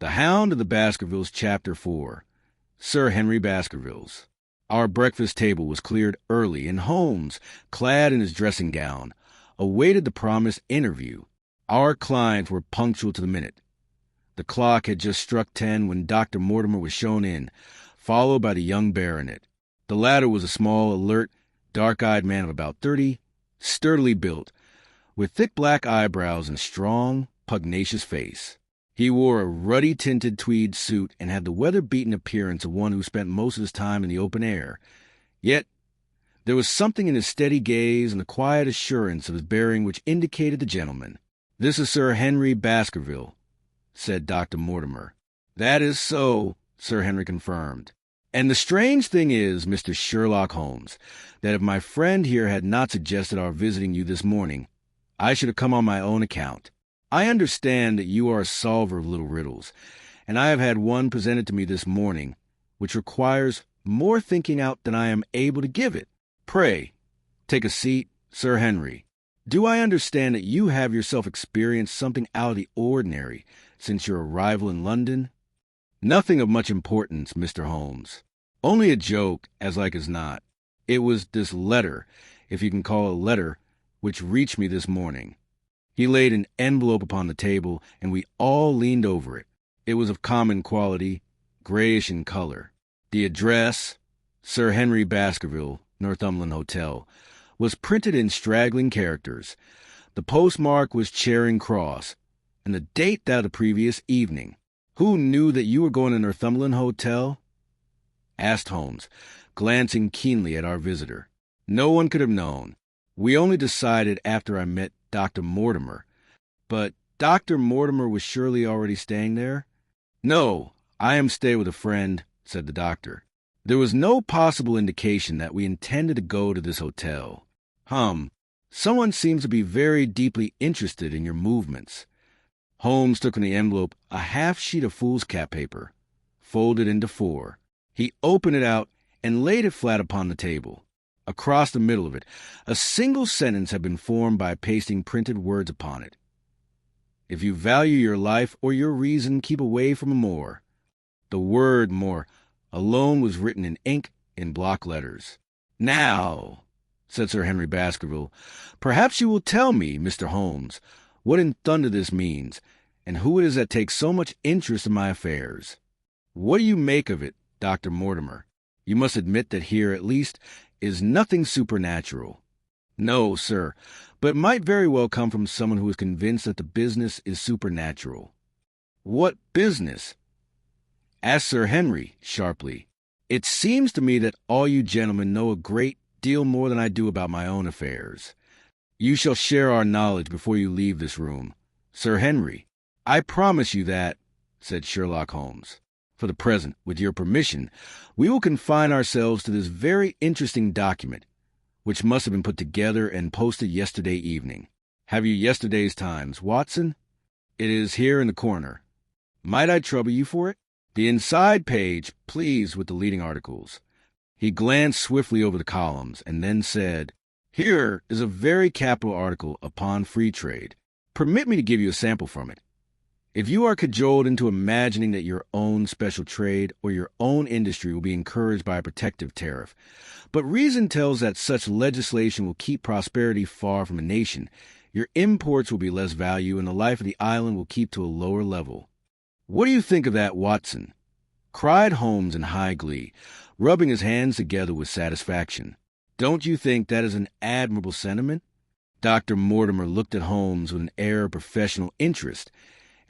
The Hound of the Baskervilles, Chapter 4. Sir Henry Baskervilles. Our breakfast table was cleared early, and Holmes, clad in his dressing gown, awaited the promised interview. Our clients were punctual to the minute. The clock had just struck 10 when Dr. Mortimer was shown in, followed by the young baronet. The latter was a small, alert, dark-eyed man of about 30, sturdily built, with thick black eyebrows and a strong, pugnacious face. He wore a ruddy-tinted tweed suit and had the weather-beaten appearance of one who spent most of his time in the open air. Yet there was something in his steady gaze and the quiet assurance of his bearing which indicated the gentleman. "This is Sir Henry Baskerville," said Dr. Mortimer. "That is so," Sir Henry confirmed. "And the strange thing is, Mr. Sherlock Holmes, that if my friend here had not suggested our visiting you this morning, I should have come on my own account. I understand that you are a solver of little riddles, and I have had one presented to me this morning which requires more thinking out than I am able to give it. Pray, take a seat, Sir Henry. Do I understand that you have yourself experienced something out of the ordinary since your arrival in London?" "Nothing of much importance, Mr. Holmes. Only a joke, as like as not. It was this letter, if you can call it a letter, which reached me this morning." He laid an envelope upon the table, and we all leaned over it. It was of common quality, grayish in color. The address, Sir Henry Baskerville, Northumberland Hotel, was printed in straggling characters. The postmark was Charing Cross, and the date that of the previous evening. "Who knew that you were going to Northumberland Hotel?" asked Holmes, glancing keenly at our visitor. "No one could have known. We only decided after I met Dr. Mortimer." "But Dr. Mortimer was surely already staying there?" "No, I am staying with a friend," said the doctor. "There was no possible indication that we intended to go to this hotel." Someone seems to be very deeply interested in your movements." Holmes took from the envelope a half-sheet of foolscap paper, folded into 4. He opened it out and laid it flat upon the table. Across the middle of it, a single sentence had been formed by pasting printed words upon it. "If you value your life or your reason, keep away from more." The word more alone was written in ink in block letters. "Now," said Sir Henry Baskerville, "perhaps you will tell me, Mr. Holmes, what in thunder this means, and who it is that takes so much interest in my affairs. What do you make of it, Dr. Mortimer? You must admit that here, at least, is nothing supernatural." "No, sir, but it might very well come from someone who is convinced that the business is supernatural." "What business?" asked Sir Henry sharply. "It seems to me that all you gentlemen know a great deal more than I do about my own affairs. You shall share our knowledge before you leave this room, Sir Henry. I promise you that," said Sherlock Holmes. "For the present, with your permission, we will confine ourselves to this very interesting document, which must have been put together and posted yesterday evening. Have you yesterday's Times, Watson? It is here in the corner. Might I trouble you for it? The inside page, please, with the leading articles." He glanced swiftly over the columns and then said, "Here is a very capital article upon free trade. Permit me to give you a sample from it. If you are cajoled into imagining that your own special trade or your own industry will be encouraged by a protective tariff, but reason tells that such legislation will keep prosperity far from a nation, your imports will be less value and the life of the island will keep to a lower level. What do you think of that, Watson?" cried Holmes in high glee, rubbing his hands together with satisfaction. "Don't you think that is an admirable sentiment?" Dr. Mortimer looked at Holmes with an air of professional interest,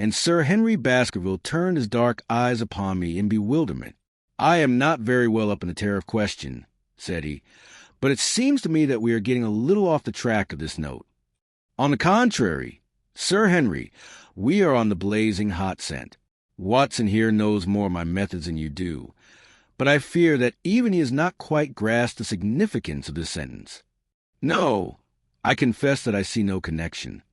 and Sir Henry Baskerville turned his dark eyes upon me in bewilderment. "I am not very well up in the tariff question," said he, "but it seems to me that we are getting a little off the track of this note. On the contrary, Sir Henry, we are on the blazing hot scent. Watson here knows more of my methods than you do, but I fear that even he has not quite grasped the significance of this sentence. No, I confess that I see no connection.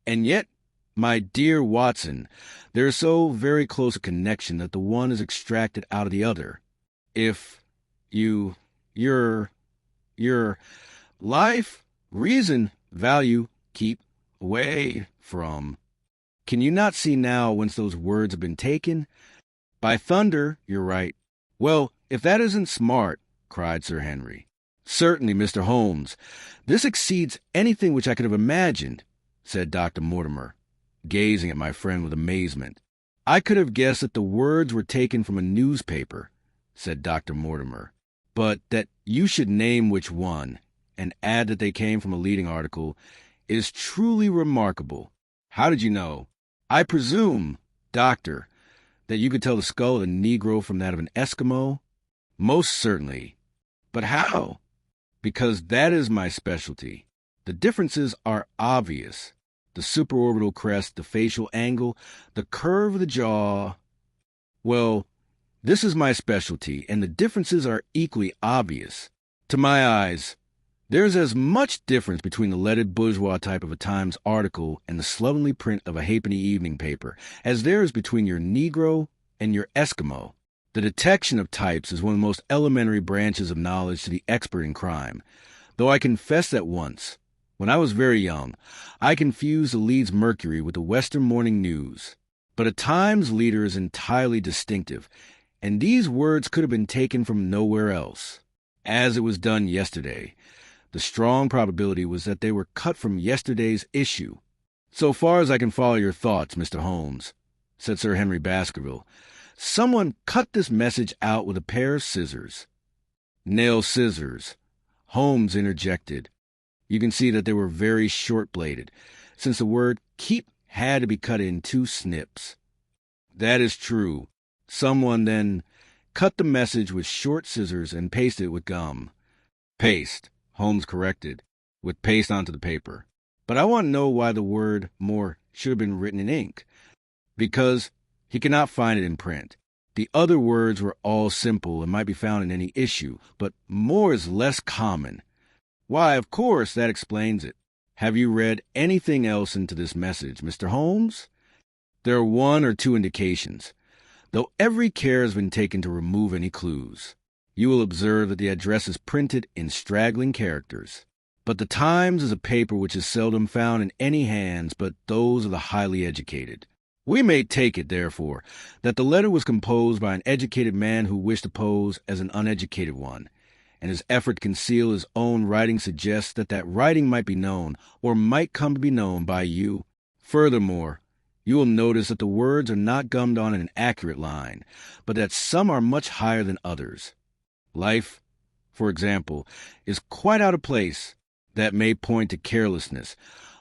And yet, my dear Watson, there is so very close a connection that the one is extracted out of the other. If your life, reason, value, keep away from." Can you not see now whence those words have been taken? By thunder, you're right. Well, if that isn't smart, cried Sir Henry. Certainly, Mr. Holmes. This exceeds anything which I could have imagined, said Dr. Mortimer, gazing at my friend with amazement. I could have guessed that the words were taken from a newspaper, said Dr. Mortimer, but that you should name which one, and add that they came from a leading article, is truly remarkable. How did you know? I presume, Doctor, that you could tell the skull of a Negro from that of an Eskimo? Most certainly. But how? Because that is my specialty. The differences are obvious. The supraorbital crest, the facial angle, the curve of the jaw. Well, this is my specialty, and the differences are equally obvious. To my eyes, there's as much difference between the leaded bourgeois type of a Times article and the slovenly print of a halfpenny evening paper as there is between your Negro and your Eskimo. The detection of types is one of the most elementary branches of knowledge to the expert in crime, though I confess that once, when I was very young, I confused the Leeds Mercury with the Western Morning News. But a Times leader is entirely distinctive, and these words could have been taken from nowhere else. As it was done yesterday, the strong probability was that they were cut from yesterday's issue. So far as I can follow your thoughts, Mr. Holmes, said Sir Henry Baskerville, someone cut this message out with a pair of scissors. Nail scissors, Holmes interjected. You can see that they were very short-bladed, since the word keep had to be cut in 2 snips. That is true. Someone then cut the message with short scissors and pasted it with gum. Paste, Holmes corrected, with paste onto the paper. But I want to know why the word more should have been written in ink. Because he cannot find it in print. The other words were all simple and might be found in any issue, but more is less common. Why, of course, that explains it. Have you read anything else into this message, Mr. Holmes? There are 1 or 2 indications, though every care has been taken to remove any clues. You will observe that the address is printed in straggling characters. But the Times is a paper which is seldom found in any hands but those of the highly educated. We may take it, therefore, that the letter was composed by an educated man who wished to pose as an uneducated one, and his effort to conceal his own writing suggests that that writing might be known, or might come to be known by you. Furthermore, you will notice that the words are not gummed on in an accurate line, but that some are much higher than others. Life, for example, is quite out of place. That may point to carelessness,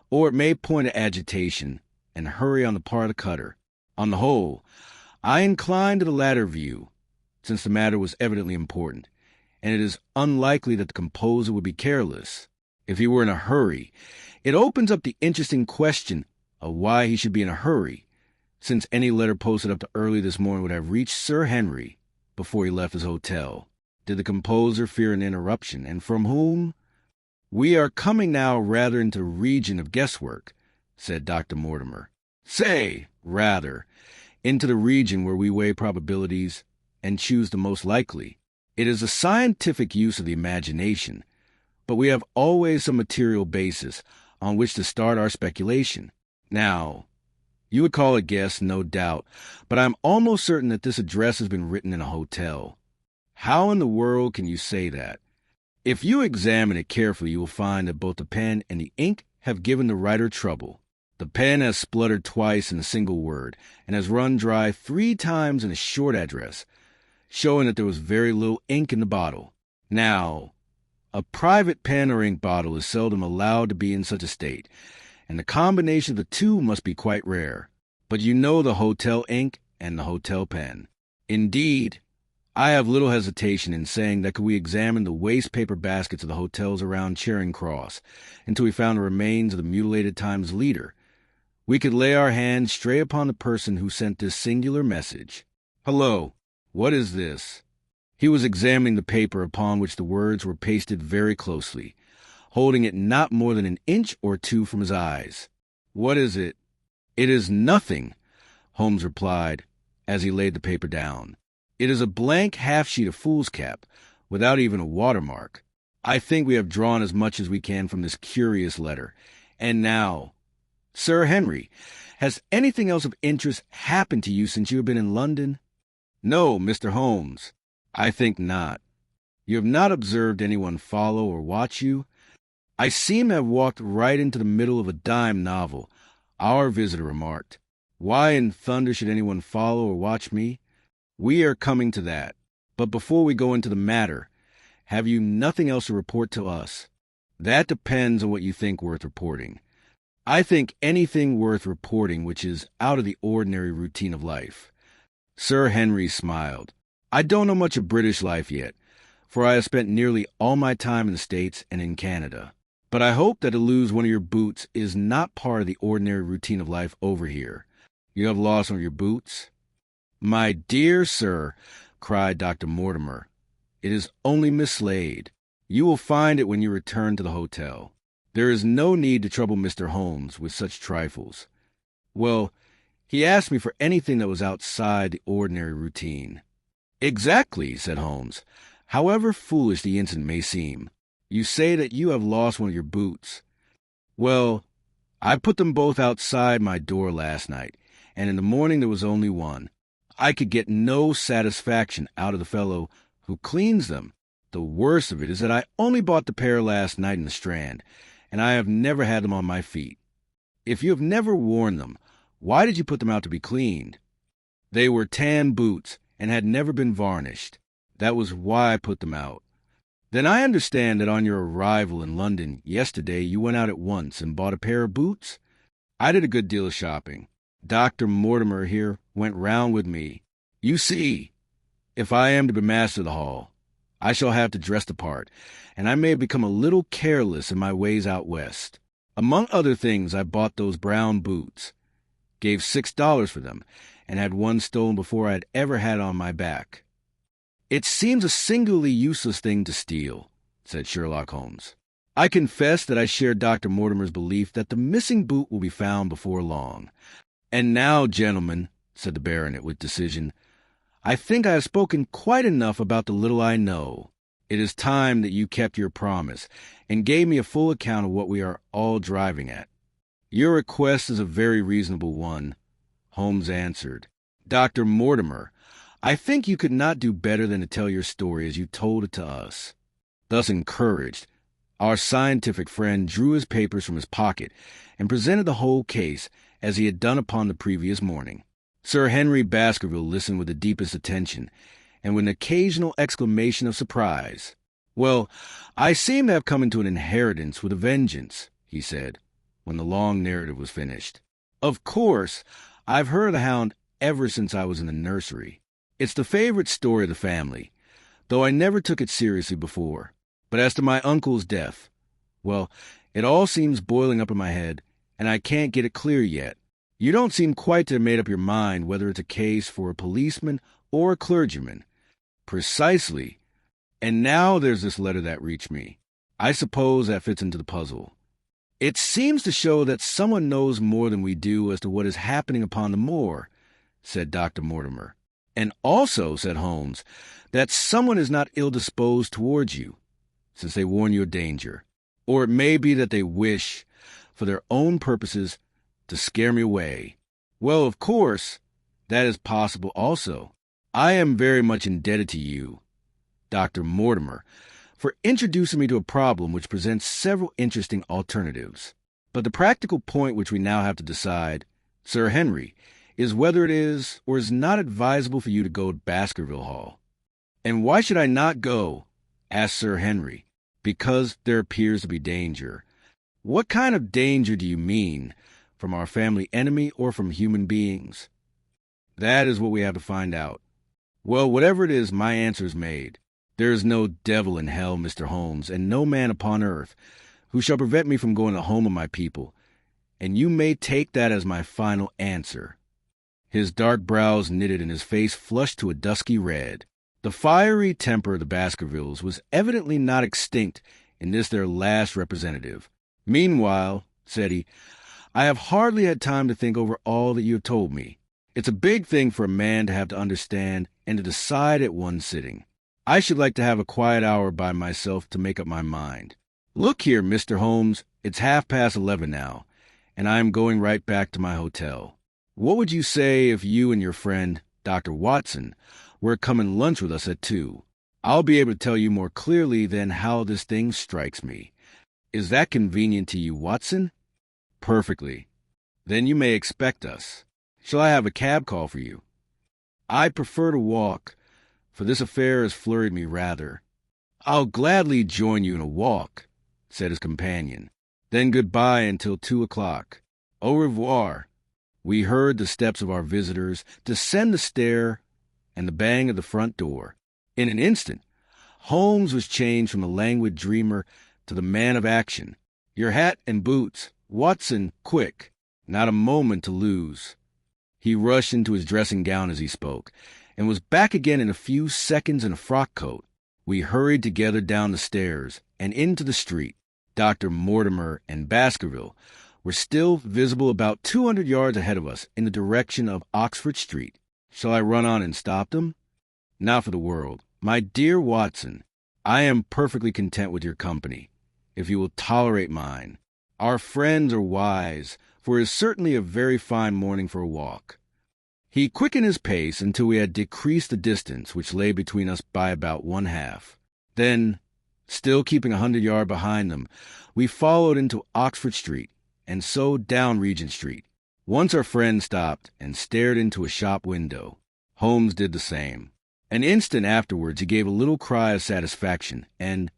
or it may point to agitation and hurry on the part of the cutter. On the whole, I incline to the latter view, since the matter was evidently important, and it is unlikely that the composer would be careless. If he were in a hurry, it opens up the interesting question of why he should be in a hurry, since any letter posted up to early this morning would have reached Sir Henry before he left his hotel. Did the composer fear an interruption, and from whom? We are coming now rather into the region of guesswork, said Dr. Mortimer. Say, rather, into the region where we weigh probabilities and choose the most likely. It is a scientific use of the imagination, but we have always some material basis on which to start our speculation. Now, you would call it guess, no doubt, but I am almost certain that this address has been written in a hotel. How in the world can you say that? If you examine it carefully, you will find that both the pen and the ink have given the writer trouble. The pen has spluttered twice in a single word, and has run dry 3 times in a short address, showing that there was very little ink in the bottle. Now, a private pen or ink bottle is seldom allowed to be in such a state, and the combination of the 2 must be quite rare. But you know the hotel ink and the hotel pen. Indeed, I have little hesitation in saying that could we examine the waste paper baskets of the hotels around Charing Cross until we found the remains of the mutilated Times leader, we could lay our hands straight upon the person who sent this singular message. Hello, what is this? He was examining the paper upon which the words were pasted very closely, holding it not more than an inch or 2 from his eyes. What is it? It is nothing, Holmes replied, as he laid the paper down. It is a blank half-sheet of foolscap, without even a watermark. I think we have drawn as much as we can from this curious letter. And now, Sir Henry, has anything else of interest happened to you since you have been in London? No, Mr. Holmes, I think not. You have not observed anyone follow or watch you? I seem to have walked right into the middle of a dime novel, our visitor remarked. Why in thunder should anyone follow or watch me? We are coming to that. But before we go into the matter, have you nothing else to report to us? That depends on what you think worth reporting. I think anything worth reporting which is out of the ordinary routine of life. Sir Henry smiled. I don't know much of British life yet, for I have spent nearly all my time in the States and in Canada. But I hope that to lose one of your boots is not part of the ordinary routine of life over here. You have lost one of your boots? My dear sir, cried Dr. Mortimer, it is only mislaid. You will find it when you return to the hotel. There is no need to trouble Mr. Holmes with such trifles. Well, he asked me for anything that was outside the ordinary routine. Exactly, said Holmes. However foolish the incident may seem, you say that you have lost one of your boots. Well, I put them both outside my door last night, and in the morning there was only one. I could get no satisfaction out of the fellow who cleans them. The worst of it is that I only bought the pair last night in the Strand, and I have never had them on my feet. If you have never worn them, why did you put them out to be cleaned? They were tan boots and had never been varnished. That was why I put them out. Then I understand that on your arrival in London yesterday you went out at once and bought a pair of boots? I did a good deal of shopping. Dr. Mortimer here went round with me. You see, if I am to be master of the hall, I shall have to dress the part, and I may have become a little careless in my ways out west. Among other things, I bought those brown boots, gave $6 for them, and had one stolen before I had ever had on my back. It seems a singularly useless thing to steal, said Sherlock Holmes. I confess that I share Dr. Mortimer's belief that the missing boot will be found before long. And now, gentlemen, said the baronet with decision, I think I have spoken quite enough about the little I know. It is time that you kept your promise, and gave me a full account of what we are all driving at. Your request is a very reasonable one, Holmes answered. Dr. Mortimer, I think you could not do better than to tell your story as you told it to us. Thus encouraged, our scientific friend drew his papers from his pocket and presented the whole case as he had done upon the previous morning. Sir Henry Baskerville listened with the deepest attention, and with an occasional exclamation of surprise. Well, I seem to have come into an inheritance with a vengeance, he said, when the long narrative was finished. Of course, I've heard of the Hound ever since I was in the nursery. It's the favorite story of the family, though I never took it seriously before. But as to my uncle's death, well, it all seems boiling up in my head, and I can't get it clear yet. You don't seem quite to have made up your mind whether it's a case for a policeman or a clergyman. Precisely. And now there's this letter that reached me. I suppose that fits into the puzzle. It seems to show that someone knows more than we do as to what is happening upon the moor, said Dr. Mortimer. And also, said Holmes, that someone is not ill-disposed towards you, since they warn you of danger. Or it may be that they wish, for their own purposes, to scare me away. Well, of course, that is possible also. I am very much indebted to you, Dr. Mortimer, for introducing me to a problem which presents several interesting alternatives. But the practical point which we now have to decide, Sir Henry, is whether it is or is not advisable for you to go to Baskerville Hall. And why should I not go? Asked Sir Henry. Because there appears to be danger. What kind of danger do you mean? From our family enemy or from human beings? That is what we have to find out. Well, whatever it is, my answer is made. There is no devil in hell, Mr. Holmes, and no man upon earth who shall prevent me from going to the home of my people, and you may take that as my final answer. His dark brows knitted and his face flushed to a dusky red. The fiery temper of the Baskervilles was evidently not extinct in this their last representative. Meanwhile, said he, I have hardly had time to think over all that you have told me. It's a big thing for a man to have to understand and to decide at one sitting. I should like to have a quiet hour by myself to make up my mind. Look here, Mr. Holmes, it's 11:30 now, and I am going right back to my hotel. What would you say if you and your friend, Dr. Watson, were coming lunch with us at 2? I'll be able to tell you more clearly then how this thing strikes me. Is that convenient to you, Watson? Perfectly. Then you may expect us. Shall I have a cab call for you? I prefer to walk, for this affair has flurried me rather. I'll gladly join you in a walk, said his companion. Then goodbye until 2 o'clock. Au revoir. We heard the steps of our visitors descend the stair and the bang of the front door. In an instant, Holmes was changed from the languid dreamer to the man of action. Your hat and boots. Watson, quick. Not a moment to lose. He rushed into his dressing gown as he spoke, and was back again in a few seconds in a frock coat. We hurried together down the stairs and into the street. Dr. Mortimer and Baskerville were still visible about 200 yards ahead of us in the direction of Oxford Street. Shall I run on and stop them? Not for the world. My dear Watson, I am perfectly content with your company, if you will tolerate mine. Our friends are wise, for it is certainly a very fine morning for a walk. He quickened his pace until we had decreased the distance which lay between us by about 1/2. Then, still keeping 100 yards behind them, we followed into Oxford Street, and so down Regent Street. Once our friend stopped and stared into a shop window. Holmes did the same. An instant afterwards he gave a little cry of satisfaction, and,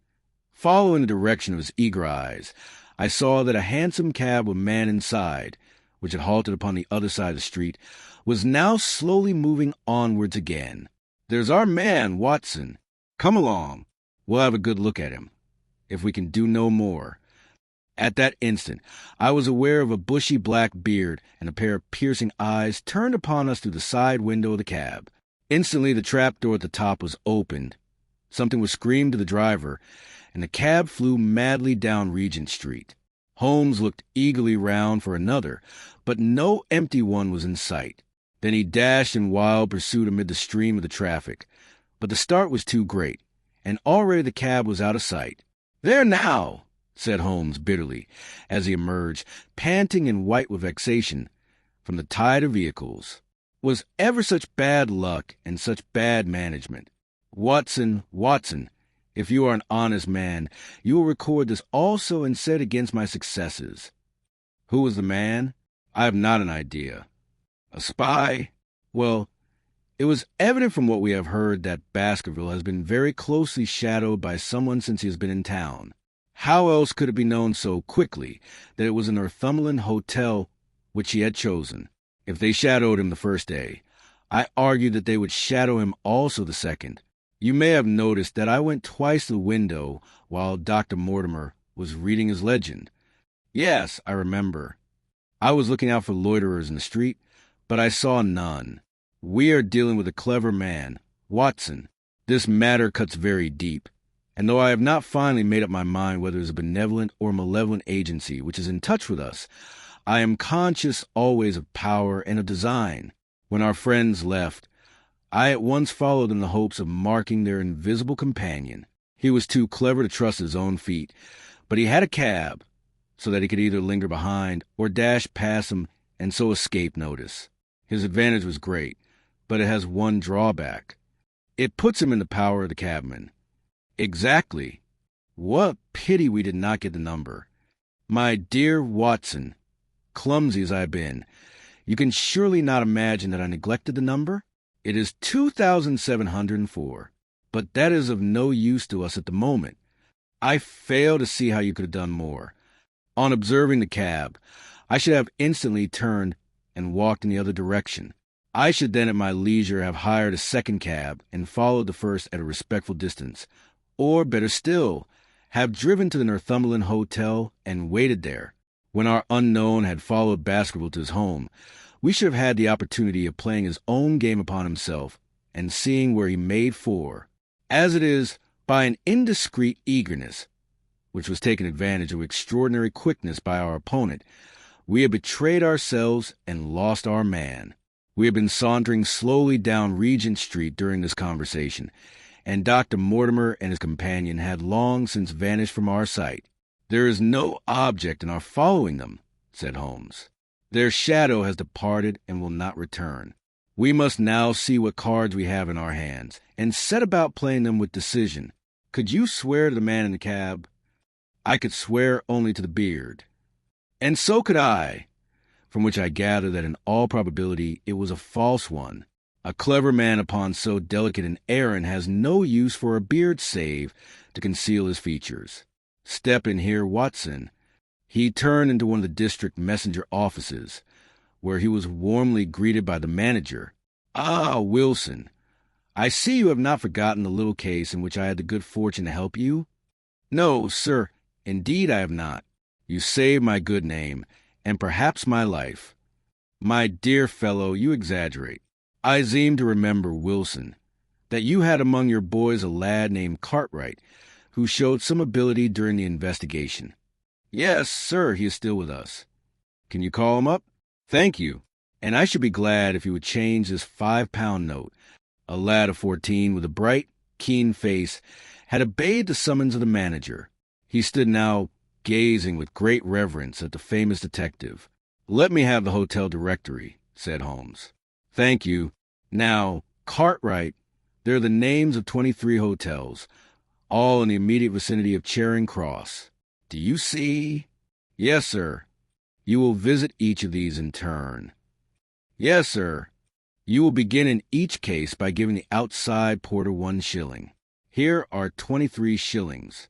following the direction of his eager eyes, I saw that a hansom cab with a man inside, which had halted upon the other side of the street, was now slowly moving onwards again. There's our man, Watson. Come along. We'll have a good look at him, if we can do no more. At that instant, I was aware of a bushy black beard and a pair of piercing eyes turned upon us through the side window of the cab. Instantly, the trap-door at the top was opened. Something was screamed to the driver, and the cab flew madly down Regent Street. Holmes looked eagerly round for another, but no empty one was in sight. Then he dashed in wild pursuit amid the stream of the traffic. But the start was too great, and already the cab was out of sight. "There now!" said Holmes bitterly, as he emerged, panting and white with vexation, from the tide of vehicles. Was ever such bad luck and such bad management? Watson, if you are an honest man, you will record this also and set against my successes. Who was the man? I have not an idea. A spy? Well, it was evident from what we have heard that Baskerville has been very closely shadowed by someone since he has been in town. How else could it be known so quickly that it was a Northumberland hotel which he had chosen? If they shadowed him the first day, I argued that they would shadow him also the second. You may have noticed that I went twice to the window while Dr. Mortimer was reading his legend. Yes, I remember. I was looking out for loiterers in the street, but I saw none. We are dealing with a clever man, Watson. This matter cuts very deep, and though I have not finally made up my mind whether it is a benevolent or malevolent agency which is in touch with us, I am conscious always of power and of design. When our friends left, I at once followed in the hopes of marking their invisible companion. He was too clever to trust his own feet, but he had a cab, so that he could either linger behind or dash past him and so escape notice. His advantage was great, but it has one drawback. It puts him in the power of the cabman. Exactly. What pity we did not get the number. My dear Watson, clumsy as I have been, you can surely not imagine that I neglected the number? It is 2,704, but that is of no use to us at the moment. I fail to see how you could have done more. On observing the cab, I should have instantly turned and walked in the other direction. I should then at my leisure have hired a second cab and followed the first at a respectful distance, or better still, have driven to the Northumberland Hotel and waited there. When our unknown had followed Baskerville to his home, we should have had the opportunity of playing his own game upon himself and seeing where he made for. As it is, by an indiscreet eagerness, which was taken advantage of with extraordinary quickness by our opponent, we had betrayed ourselves and lost our man. We had been sauntering slowly down Regent Street during this conversation, and Dr. Mortimer and his companion had long since vanished from our sight. "There is no object in our following them," said Holmes. "Their shadow has departed and will not return. We must now see what cards we have in our hands, and set about playing them with decision. Could you swear to the man in the cab?" "I could swear only to the beard." "And so could I," from which I gather that in all probability it was a false one. A clever man upon so delicate an errand has no use for a beard save to conceal his features. "Step in here, Watson." He turned into one of the district messenger offices, where he was warmly greeted by the manager. "Ah, Wilson, I see you have not forgotten the little case in which I had the good fortune to help you." "No, sir, indeed I have not." "You saved my good name, and perhaps my life." "My dear fellow, you exaggerate." "I seem to remember, Wilson, that you had among your boys a lad named Cartwright, who showed some ability during the investigation." "Yes, sir, he is still with us." "Can you call him up?" "Thank you, and I should be glad if you would change this £5 note." A lad of 14 with a bright, keen face had obeyed the summons of the manager. He stood now gazing with great reverence at the famous detective. "Let me have the hotel directory," said Holmes. "Thank you. Now, Cartwright, there are the names of 23 hotels, all in the immediate vicinity of Charing Cross. Do you see?" "Yes, sir." "You will visit each of these in turn." "Yes, sir." "You will begin in each case by giving the outside porter 1 shilling. Here are 23 shillings."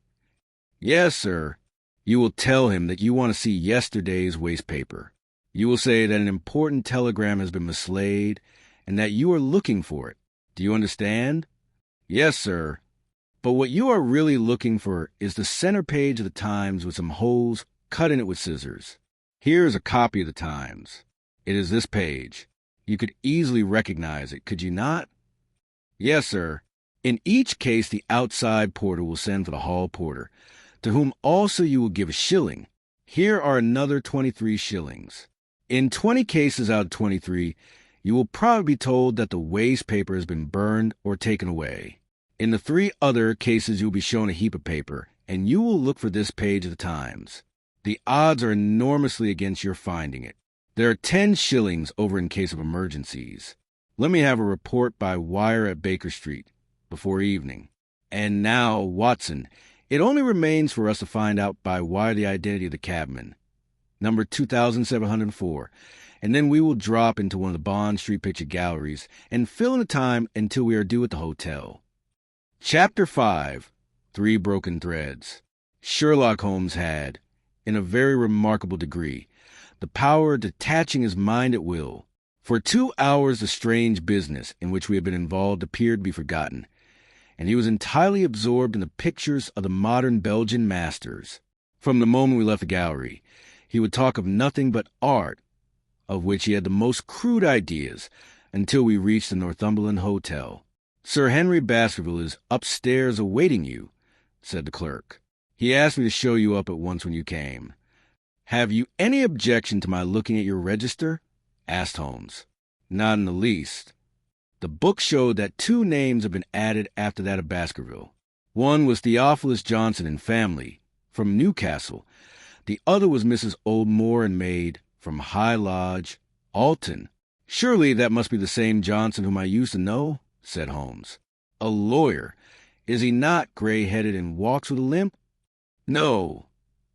"Yes, sir." "You will tell him that you want to see yesterday's waste paper. You will say that an important telegram has been mislaid and that you are looking for it. Do you understand?" "Yes, sir." "But what you are really looking for is the center page of the Times with some holes cut in it with scissors. Here is a copy of the Times. It is this page. You could easily recognize it, could you not?" "Yes, sir." "In each case the outside porter will send for the hall porter, to whom also you will give 1 shilling. Here are another 23 shillings. In 20 cases out of 23, you will probably be told that the waste paper has been burned or taken away. In the 3 other cases you will be shown a heap of paper, and you will look for this page of the Times. The odds are enormously against your finding it. There are 10 shillings over in case of emergencies. Let me have a report by wire at Baker Street before evening. And now, Watson, it only remains for us to find out by wire the identity of the cabman, number 2704, and then we will drop into one of the Bond Street picture galleries and fill in the time until we are due at the hotel. Chapter 5. 3 Broken Threads. Sherlock Holmes had, in a very remarkable degree, the power of detaching his mind at will. For 2 hours the strange business in which we had been involved appeared to be forgotten, and he was entirely absorbed in the pictures of the modern Belgian masters. From the moment we left the gallery, he would talk of nothing but art, of which he had the most crude ideas, until we reached the Northumberland Hotel. "Sir Henry Baskerville is upstairs awaiting you," said the clerk. "He asked me to show you up at once when you came." "Have you any objection to my looking at your register?" asked Holmes. "Not in the least." The book showed that 2 names had been added after that of Baskerville. One was Theophilus Johnson and family, from Newcastle. The other was Mrs. Oldmore and maid, from High Lodge, Alton. "Surely that must be the same Johnson whom I used to know," said Holmes. "A lawyer. Is he not gray-headed and walks with a limp?" "No.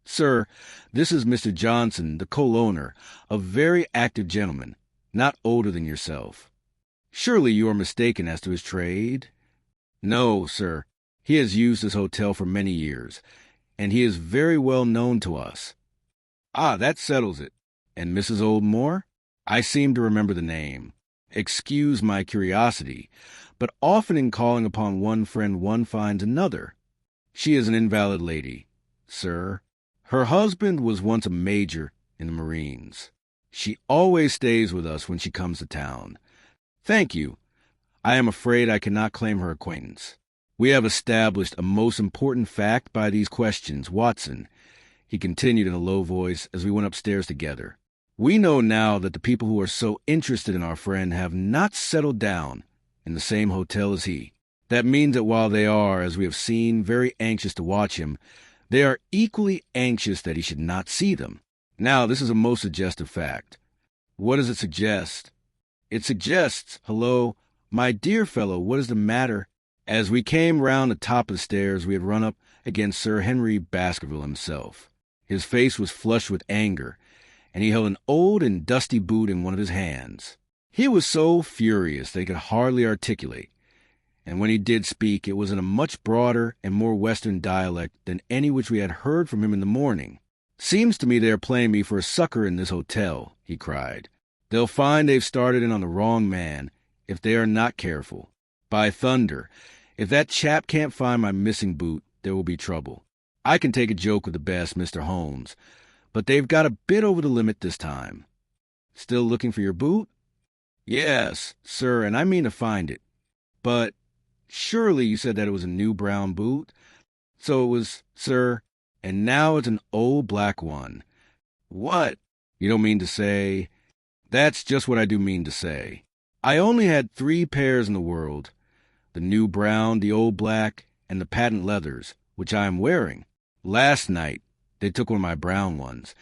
Sir, this is Mr. Johnson, the co-owner, a very active gentleman, not older than yourself." "Surely you are mistaken as to his trade?" "No, sir. He has used this hotel for many years, and he is very well known to us." "Ah, that settles it. And Mrs. Oldmore?" "I seem to remember the name. Excuse my curiosity, but often in calling upon one friend one finds another." "She is an invalid lady, sir. Her husband was once a major in the Marines. She always stays with us when she comes to town." "Thank you. I am afraid I cannot claim her acquaintance." "We have established a most important fact by these questions, Watson," he continued in a low voice as we went upstairs together. "We know now that the people who are so interested in our friend have not settled down in the same hotel as he. That means that while they are, as we have seen, very anxious to watch him, they are equally anxious that he should not see them. Now, this is a most suggestive fact. What does it suggest? It suggests, hello, my dear fellow, what is the matter? As we came round the top of the stairs, we had run up against Sir Henry Baskerville himself. His face was flushed with anger, and he held an old and dusty boot in one of his hands. He was so furious that he could hardly articulate, and when he did speak, it was in a much broader and more Western dialect than any which we had heard from him in the morning. "Seems to me they are playing me for a sucker in this hotel," he cried. "They'll find they've started in on the wrong man if they are not careful. By thunder, if that chap can't find my missing boot, there will be trouble. I can take a joke with the best, Mr. Holmes, but they've got a bit over the limit this time." "Still looking for your boot?" "Yes, sir, and I mean to find it. But surely you said that it was a new brown boot?" "So it was, sir, and now it's an old black one." "What? You don't mean to say—" "That's just what I do mean to say. I only had 3 pairs in the world, the new brown, the old black, and the patent leathers, which I am wearing. Last night they took one of my brown ones,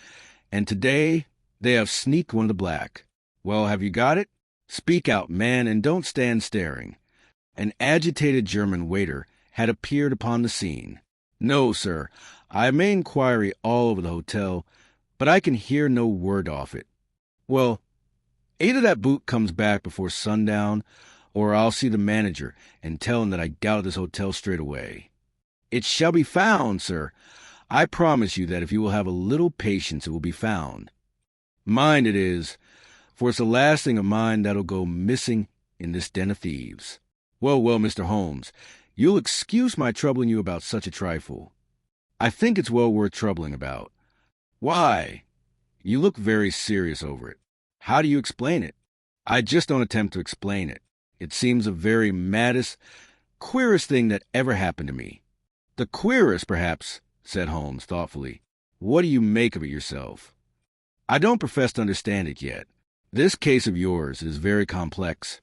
and today they have sneaked one of the black. Well, have you got it? Speak out, man, and don't stand staring." An agitated German waiter had appeared upon the scene. "No, sir, I made inquiry all over the hotel, but I can hear no word off it." "Well, either that boot comes back before sundown, or I'll see the manager and tell him that I got out of this hotel straight away." "It shall be found, sir. I promise you that if you will have a little patience, it will be found. Mind it is, for it's the last thing of mine that'll go missing in this den of thieves." Well, Mr. Holmes, you'll excuse my troubling you about such a trifle. I think it's well worth troubling about." "Why? You look very serious over it. How do you explain it?" "I just don't attempt to explain it. It seems the very maddest, queerest thing that ever happened to me." "The queerest, perhaps," said Holmes thoughtfully. "What do you make of it yourself?" "I don't profess to understand it yet. This case of yours is very complex."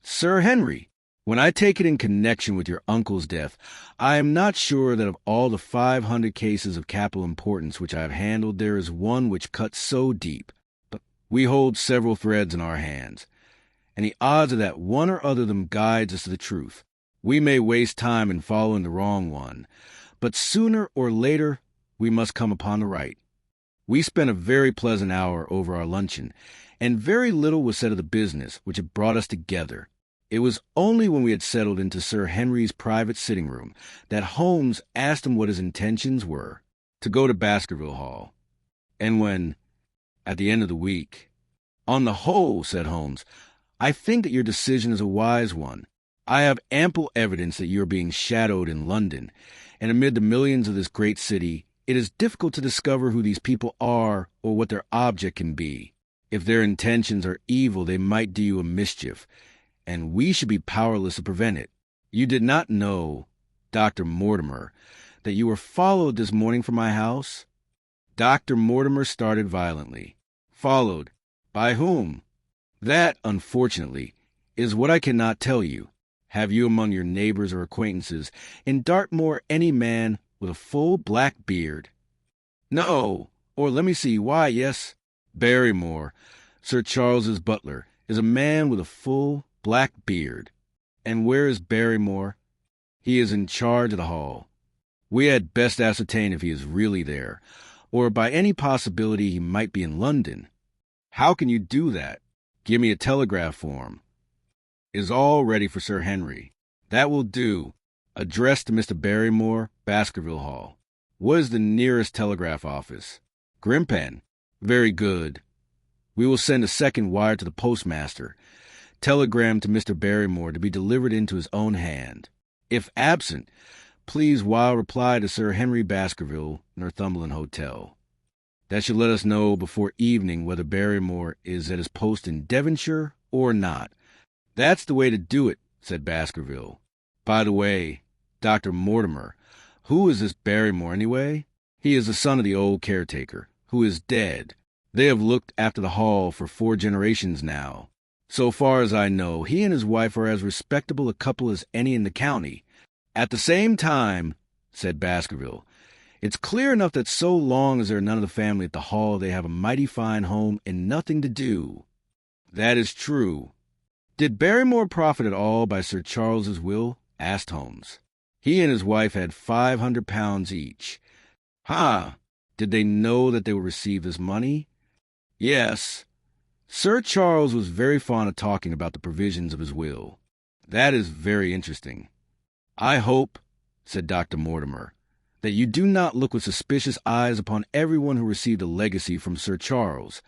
"Sir Henry, when I take it in connection with your uncle's death, I am not sure that of all the 500 cases of capital importance which I have handled, there is one which cuts so deep. But we hold several threads in our hands, and the odds are that one or other of them guides us to the truth. We may waste time in following the wrong one, but sooner or later we must come upon the right." We spent a very pleasant hour over our luncheon, and very little was said of the business which had brought us together. It was only when we had settled into Sir Henry's private sitting-room that Holmes asked him what his intentions were, to go to Baskerville Hall. And when, at the end of the week— "On the whole," said Holmes, "I think that your decision is a wise one. I have ample evidence that you are being shadowed in London, and amid the millions of this great city, it is difficult to discover who these people are or what their object can be. If their intentions are evil, they might do you a mischief, and we should be powerless to prevent it. You did not know, Dr. Mortimer, that you were followed this morning from my house?" Dr. Mortimer started violently. "Followed? By whom?" "That, unfortunately, is what I cannot tell you. Have you among your neighbors or acquaintances in Dartmoor any man with a full black beard?" "No. Or let me see. Why, yes. Barrymore, Sir Charles's butler, is a man with a full black beard." "And where is Barrymore?" "He is in charge of the hall. We had best ascertain if he is really there, or by any possibility he might be in London." "How can you do that?" "Give me a telegraph form." "Is all ready for Sir Henry." "That will do. Addressed to Mr. Barrymore, Baskerville Hall." "What is the nearest telegraph office?" "Grimpen." "Very good. We will send a second wire to the postmaster. Telegram to Mr. Barrymore to be delivered into his own hand. If absent, please wire reply to Sir Henry Baskerville, Northumberland Hotel. That should let us know before evening whether Barrymore is at his post in Devonshire or not." "That's the way to do it," said Baskerville. "By the way, Dr. Mortimer, who is this Barrymore anyway?" "He is the son of the old caretaker, who is dead. They have looked after the hall for 4 generations now. So far as I know, he and his wife are as respectable a couple as any in the county. At the same time," said Baskerville, It's clear enough that so long as there are none of the family at the Hall, they have a mighty fine home and nothing to do. That is true. Did Barrymore profit at all by Sir Charles's will? Asked Holmes. He and his wife had £500 each. Ha! Did they know that they would receive this money? Yes. Sir Charles was very fond of talking about the provisions of his will. That is very interesting. I hope, said Dr. Mortimer, that you do not look with suspicious eyes upon everyone who received a legacy from Sir Charles,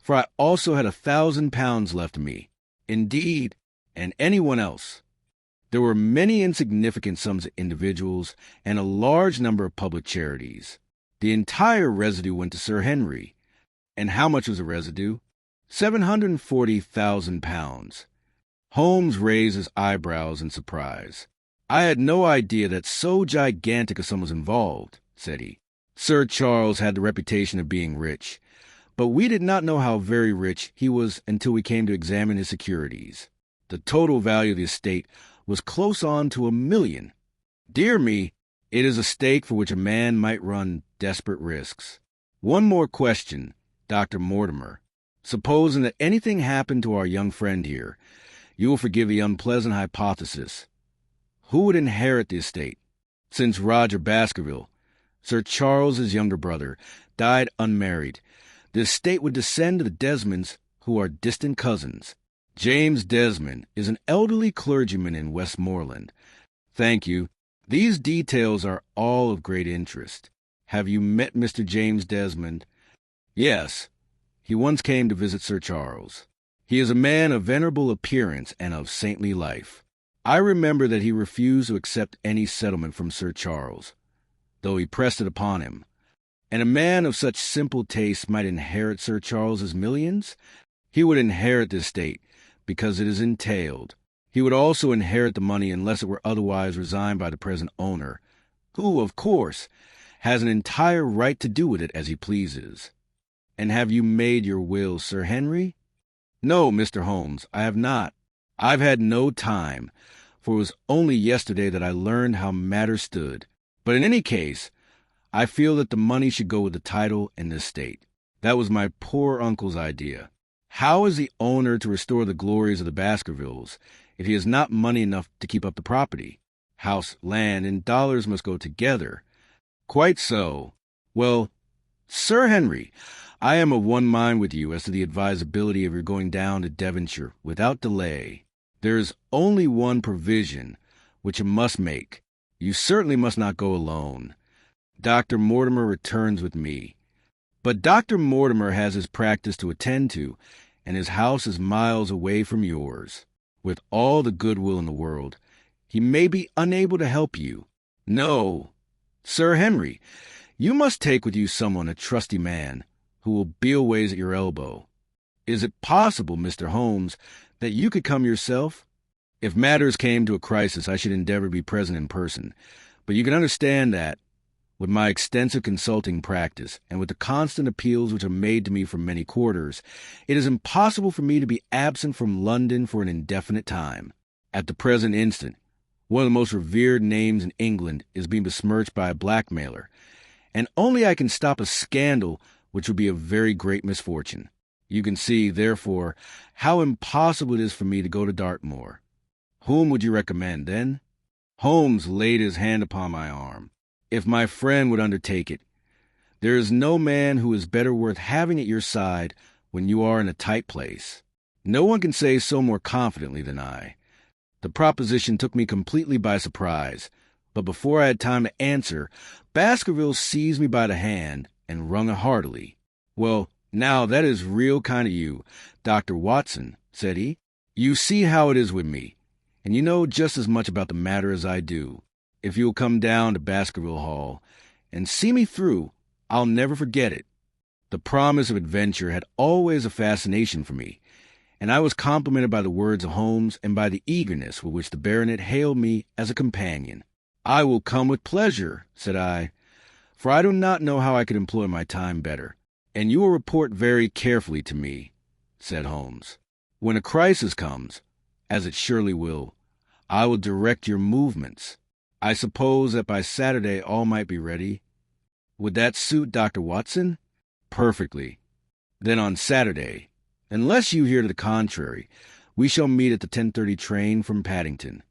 for I also had £1,000 left to me, indeed, and anyone else. There were many insignificant sums of individuals and a large number of public charities. The entire residue went to Sir Henry. And how much was the residue? £740,000. Holmes raised his eyebrows in surprise. I had no idea that so gigantic a sum was involved, said he. Sir Charles had the reputation of being rich, but we did not know how very rich he was until we came to examine his securities. The total value of the estate was close on to £1 million. Dear me, it is a stake for which a man might run desperate risks. One more question, Dr. Mortimer. Supposing that anything happened to our young friend here, you will forgive the unpleasant hypothesis. Who would inherit the estate? Since Roger Baskerville, Sir Charles's younger brother, died unmarried, the estate would descend to the Desmonds, who are distant cousins. James Desmond is an elderly clergyman in Westmoreland. Thank you. These details are all of great interest. Have you met Mr. James Desmond? Yes. He once came to visit Sir Charles. He is a man of venerable appearance and of saintly life. I remember that he refused to accept any settlement from Sir Charles, though he pressed it upon him. And a man of such simple taste might inherit Sir Charles's millions? He would inherit the estate, because it is entailed. He would also inherit the money unless it were otherwise resigned by the present owner, who, of course, has an entire right to do with it as he pleases. And have you made your will, Sir Henry? No, Mr. Holmes, I have not. I've had no time, for it was only yesterday that I learned how matters stood. But in any case, I feel that the money should go with the title and the estate. That was my poor uncle's idea. How is the owner to restore the glories of the Baskervilles if he has not money enough to keep up the property? House, land, and dollars must go together. Quite so. Well, Sir Henry, I am of one mind with you as to the advisability of your going down to Devonshire without delay. There is only one provision which you must make. You certainly must not go alone. Dr. Mortimer returns with me. But Dr. Mortimer has his practice to attend to, and his house is miles away from yours. With all the goodwill in the world, he may be unable to help you. No, Sir Henry, you must take with you someone, a trusty man, who will be always at your elbow. Is it possible, Mr. Holmes, that you could come yourself? If matters came to a crisis, I should endeavor to be present in person, but you can understand that, with my extensive consulting practice, and with the constant appeals which are made to me from many quarters, it is impossible for me to be absent from London for an indefinite time. At the present instant, one of the most revered names in England is being besmirched by a blackmailer, and only I can stop a scandal which would be a very great misfortune. You can see, therefore, how impossible it is for me to go to Dartmoor. Whom would you recommend, then? Holmes laid his hand upon my arm. If my friend would undertake it, there is no man who is better worth having at your side when you are in a tight place. No one can say so more confidently than I. The proposition took me completely by surprise, but before I had time to answer, Baskerville seized me by the hand and wrung it heartily. Well, now that is real kind of you, Dr. Watson, said he. You see how it is with me, and you know just as much about the matter as I do. If you'll come down to Baskerville Hall and see me through, I'll never forget it. The promise of adventure had always a fascination for me, and I was complimented by the words of Holmes and by the eagerness with which the baronet hailed me as a companion. I will come with pleasure, said I, for I do not know how I could employ my time better. And you will report very carefully to me, said Holmes. When a crisis comes, as it surely will, I will direct your movements. I suppose that by Saturday all might be ready. Would that suit Dr. Watson? Perfectly. Then on Saturday, unless you hear to the contrary, we shall meet at the 10:30 train from Paddington.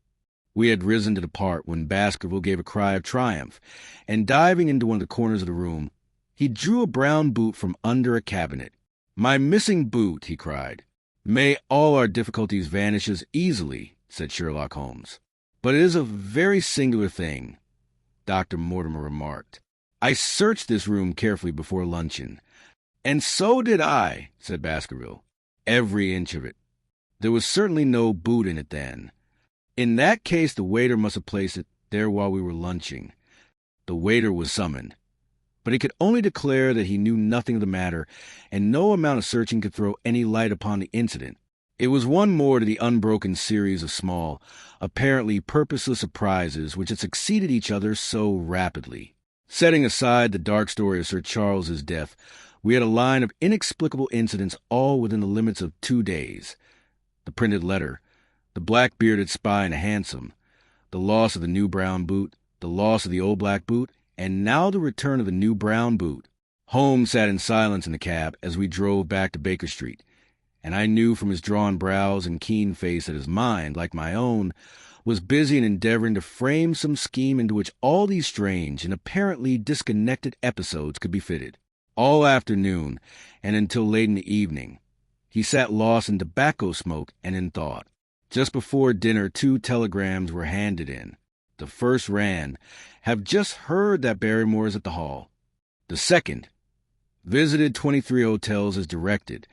We had risen to depart when Baskerville gave a cry of triumph, and diving into one of the corners of the room, he drew a brown boot from under a cabinet. "My missing boot," he cried. "May all our difficulties vanish as easily," said Sherlock Holmes. "But it is a very singular thing," Dr. Mortimer remarked. "I searched this room carefully before luncheon." "And so did I," said Baskerville. "Every inch of it. There was certainly no boot in it then. In that case, the waiter must have placed it there while we were lunching." The waiter was summoned, but he could only declare that he knew nothing of the matter, and no amount of searching could throw any light upon the incident. It was one more to the unbroken series of small, apparently purposeless surprises which had succeeded each other so rapidly. Setting aside the dark story of Sir Charles's death, we had a line of inexplicable incidents all within the limits of 2 days. The printed letter, the black-bearded spy in a hansom, the loss of the new brown boot, the loss of the old black boot, and now the return of the new brown boot. Holmes sat in silence in the cab as we drove back to Baker Street, and I knew from his drawn brows and keen face that his mind, like my own, was busy in endeavoring to frame some scheme into which all these strange and apparently disconnected episodes could be fitted. All afternoon, and until late in the evening, he sat lost in tobacco smoke and in thought. Just before dinner, 2 telegrams were handed in. The first ran, "Have just heard that Barrymore is at the Hall." The second, "Visited 23 hotels as directed,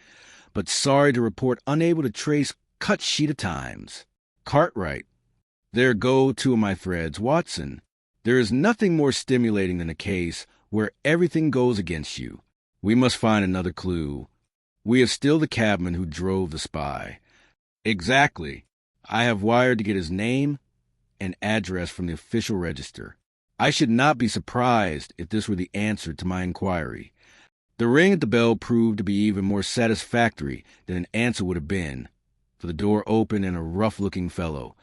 but sorry to report unable to trace cut sheet of Times." Cartwright, "There go 2 of my threads. Watson, there is nothing more stimulating than a case where everything goes against you. We must find another clue. We have still the cabman who drove the spy." "Exactly. I have wired to get his name and address from the official register. I should not be surprised if this were the answer to my inquiry." The ring at the bell proved to be even more satisfactory than an answer would have been, for the door opened and a rough-looking fellow,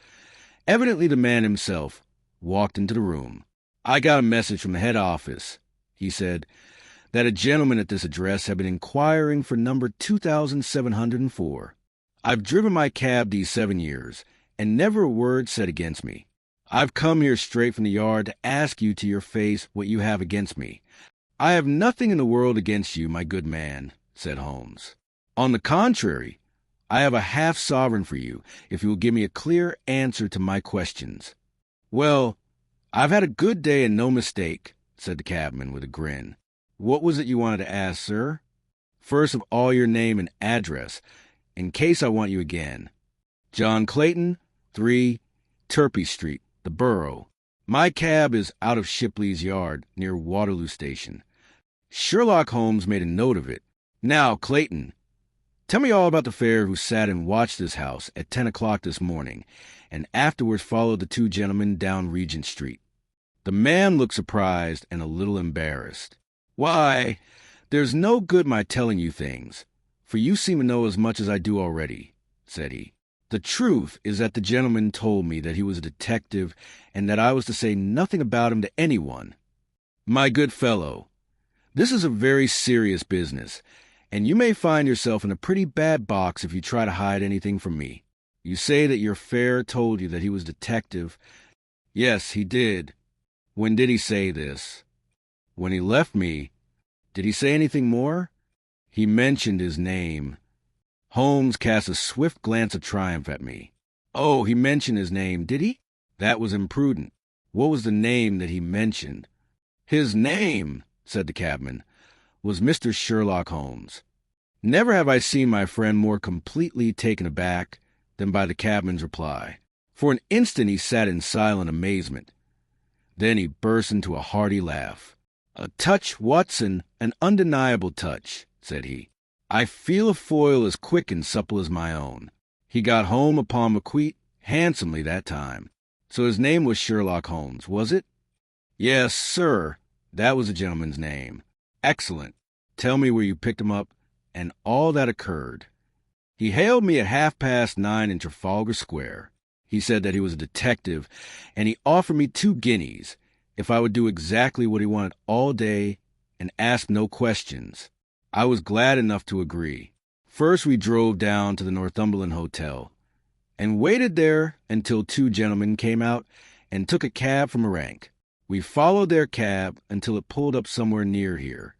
evidently the man himself, walked into the room. "I got a message from the head office," he said, "that a gentleman at this address had been inquiring for number 2704. I've driven my cab these 7 years, and never a word said against me. I've come here straight from the yard to ask you to your face what you have against me." "I have nothing in the world against you, my good man," said Holmes. "On the contrary, I have a half-sovereign for you, if you will give me a clear answer to my questions." "Well, I've had a good day and no mistake," said the cabman with a grin. "What was it you wanted to ask, sir?" "First of all, your name and address, in case I want you again." "John Clayton, 3 Turpey Street, the Borough. My cab is out of Shipley's Yard, near Waterloo Station." Sherlock Holmes made a note of it. "Now, Clayton, tell me all about the fare who sat and watched this house at 10 o'clock this morning, and afterwards followed the 2 gentlemen down Regent Street." The man looked surprised and a little embarrassed. "Why, there's no good my telling you things, for you seem to know as much as I do already," said he. "The truth is that the gentleman told me that he was a detective and that I was to say nothing about him to anyone. My good fellow, this is a very serious business, and you may find yourself in a pretty bad box if you try to hide anything from me. You say that your fare told you that he was a detective." "Yes, he did." "When did he say this?" "When he left me." "Did he say anything more?" "He mentioned his name." Holmes cast a swift glance of triumph at me. "Oh, he mentioned his name, did he? That was imprudent. What was the name that he mentioned?" "His name," said the cabman, "was Mr. Sherlock Holmes." Never have I seen my friend more completely taken aback than by the cabman's reply. For an instant he sat in silent amazement. Then he burst into a hearty laugh. "A touch, Watson, an undeniable touch," said he. "I feel a foil as quick and supple as my own. He got home upon Macqueet handsomely that time. So his name was Sherlock Holmes, was it?" "Yes, sir, that was the gentleman's name." "Excellent. Tell me where you picked him up, and all that occurred." "He hailed me at 9:30 in Trafalgar Square. He said that he was a detective, and he offered me 2 guineas if I would do exactly what he wanted all day and asked no questions. I was glad enough to agree. First, we drove down to the Northumberland Hotel and waited there until two gentlemen came out and took a cab from a rank. We followed their cab until it pulled up somewhere near here.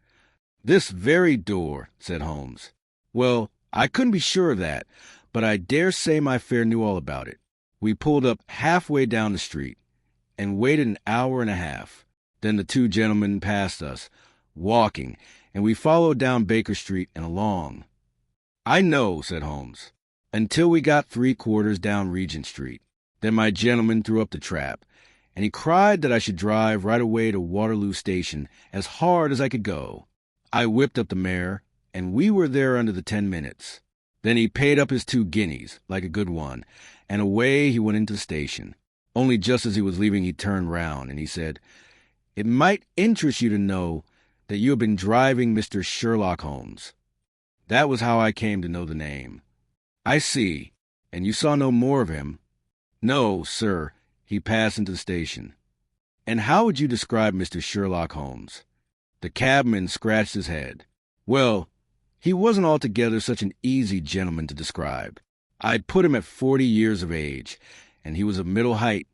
"This very door," said Holmes. "Well, I couldn't be sure of that, but I dare say my fare knew all about it." We pulled up halfway down the street and waited an hour and a half. Then the two gentlemen passed us, walking, and we followed down Baker Street and along. "I know," said Holmes, "until we got 3/4 down Regent Street. Then my gentleman threw up the trap, and he cried that I should drive right away to Waterloo Station as hard as I could go. I whipped up the mare, and we were there under the 10 minutes. Then he paid up his 2 guineas, like a good one, and away he went into the station. Only just as he was leaving he turned round, and he said, 'It might interest you to know that you have been driving Mr. Sherlock Holmes.' That was how I came to know the name." "I see. And you saw no more of him?" "No, sir. He passed into the station." "And how would you describe Mr. Sherlock Holmes?" The cabman scratched his head. "Well, he wasn't altogether such an easy gentleman to describe. I'd put him at 40 years of age, and he was of middle height,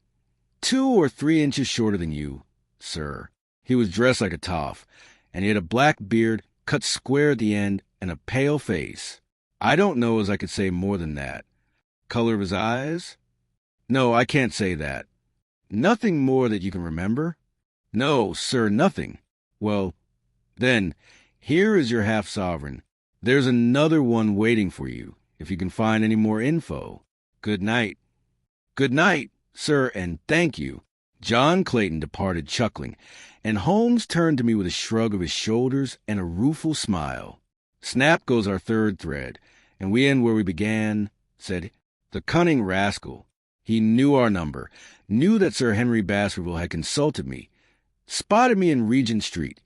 2 or 3 inches shorter than you, sir. He was dressed like a toff, and he had a black beard cut square at the end and a pale face. I don't know as I could say more than that. Color of his eyes? No, I can't say that. Nothing more that you can remember?" "No, sir, nothing." "Well, then, here is your half-sovereign. There's another one waiting for you, if you can find any more info. Good night." "Good night, sir, and thank you." John Clayton departed chuckling, and Holmes turned to me with a shrug of his shoulders and a rueful smile. "Snap goes our third thread, and we end where we began," said the cunning rascal. He knew our number, knew that Sir Henry Baskerville had consulted me, spotted me in Regent Street,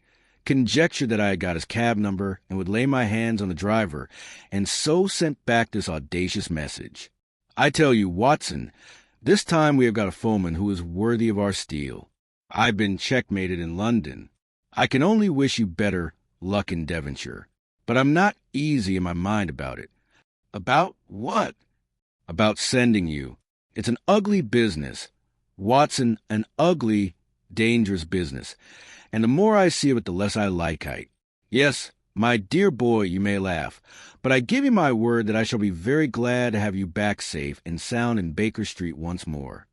conjectured that I had got his cab number and would lay my hands on the driver, and so sent back this audacious message. "I tell you, Watson, this time we have got a foeman who is worthy of our steel. I've been checkmated in London. I can only wish you better luck in Devonshire. But I'm not easy in my mind about it." "About what?" "About sending you. It's an ugly business, Watson, an ugly, dangerous business, and the more I see of it, the less I like it. Yes, my dear boy, you may laugh, but I give you my word that I shall be very glad to have you back safe and sound in Baker Street once more."